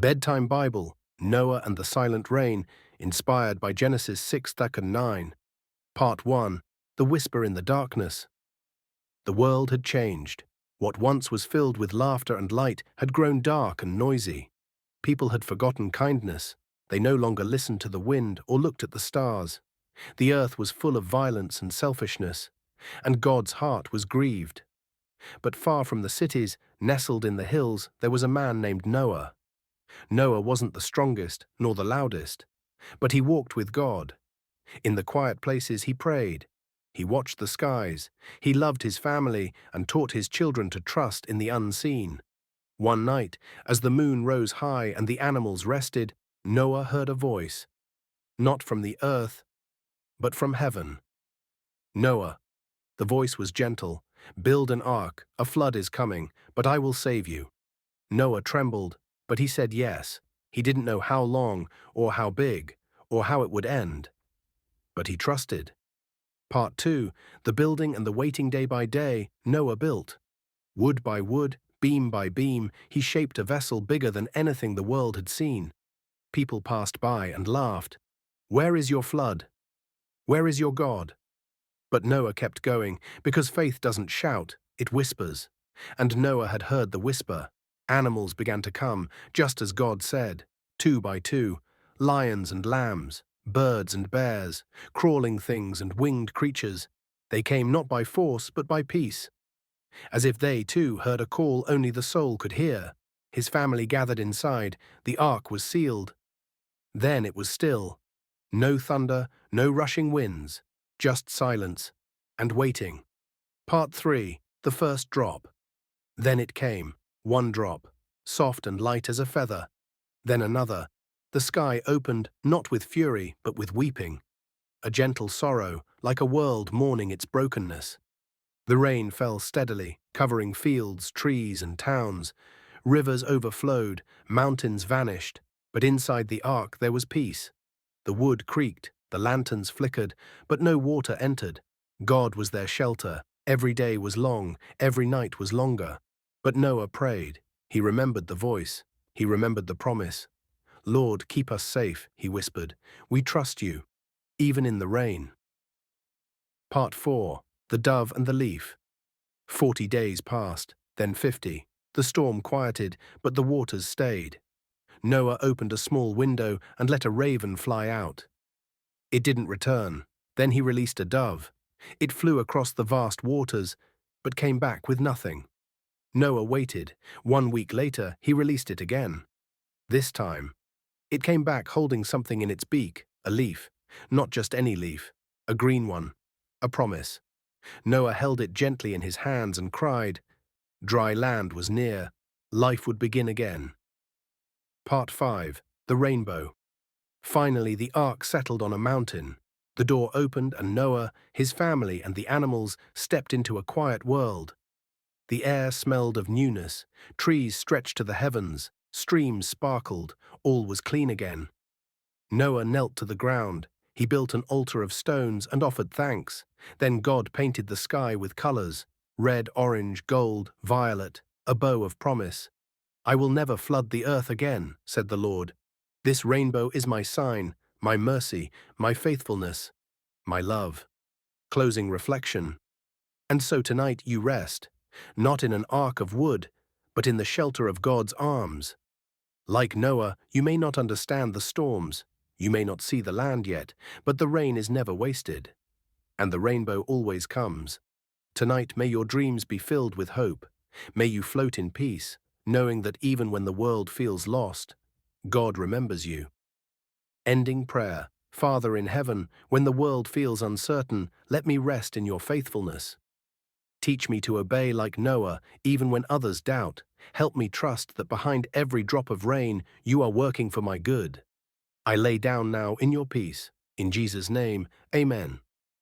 Bedtime Bible, Noah and the Silent Rain, inspired by Genesis 6:9. Part 1, The Whisper in the Darkness. The world had changed. What once was filled with laughter and light had grown dark and noisy. People had forgotten kindness. They no longer listened to the wind or looked at the stars. The earth was full of violence and selfishness, and God's heart was grieved. But far from the cities, nestled in the hills, there was a man named Noah. Noah wasn't the strongest nor the loudest, but he walked with God. In the quiet places he prayed. He watched the skies. He loved his family and taught his children to trust in the unseen. One night, as the moon rose high and the animals rested, Noah heard a voice, not from the earth, but from heaven. Noah, the voice was gentle, build an ark, a flood is coming, but I will save you. Noah trembled, but he said yes. He didn't know how long, or how big, or how it would end. But he trusted. Part 2, the building and the waiting day by day, Noah built. Wood by wood, beam by beam, he shaped a vessel bigger than anything the world had seen. People passed by and laughed. Where is your flood? Where is your God? But Noah kept going, because faith doesn't shout, it whispers. And Noah had heard the whisper. Animals began to come, just as God said, 2 by 2, lions and lambs, birds and bears, crawling things and winged creatures. They came not by force, but by peace. As if they, too, heard a call only the soul could hear. His family gathered inside, the ark was sealed. Then it was still. No thunder, no rushing winds, just silence and waiting. Part 3, the first drop. Then it came, one drop, soft and light as a feather. Then another. The sky opened, not with fury, but with weeping. A gentle sorrow, like a world mourning its brokenness. The rain fell steadily, covering fields, trees, and towns. Rivers overflowed, mountains vanished, but inside the ark there was peace. The wood creaked, the lanterns flickered, but no water entered. God was their shelter. Every day was long, every night was longer. But Noah prayed. He remembered the voice. He remembered the promise. Lord, keep us safe, he whispered. We trust you, even in the rain. Part 4, the dove and the leaf. 40 days passed, then 50. The storm quieted, but the waters stayed. Noah opened a small window and let a raven fly out. It didn't return. Then he released a dove. It flew across the vast waters, but came back with nothing. Noah waited. 1 week later, he released it again. This time, it came back holding something in its beak, a leaf. Not just any leaf, a green one, a promise. Noah held it gently in his hands and cried. Dry land was near. Life would begin again. Part 5, the rainbow. Finally, the ark settled on a mountain. The door opened and Noah, his family, and the animals stepped into a quiet world. The air smelled of newness, trees stretched to the heavens, streams sparkled, all was clean again. Noah knelt to the ground. He built an altar of stones and offered thanks. Then God painted the sky with colors, red, orange, gold, violet, a bow of promise. I will never flood the earth again, said the Lord. This rainbow is my sign, my mercy, my faithfulness, my love. Closing reflection. And so tonight you rest, not in an ark of wood, but in the shelter of God's arms. Like Noah, you may not understand the storms, you may not see the land yet, but the rain is never wasted, and the rainbow always comes. Tonight may your dreams be filled with hope. May you float in peace, knowing that even when the world feels lost, God remembers you. Ending prayer. Father in heaven, when the world feels uncertain, let me rest in your faithfulness. Teach me to obey like Noah, even when others doubt. Help me trust that behind every drop of rain, you are working for my good. I lay down now in your peace. In Jesus' name, amen.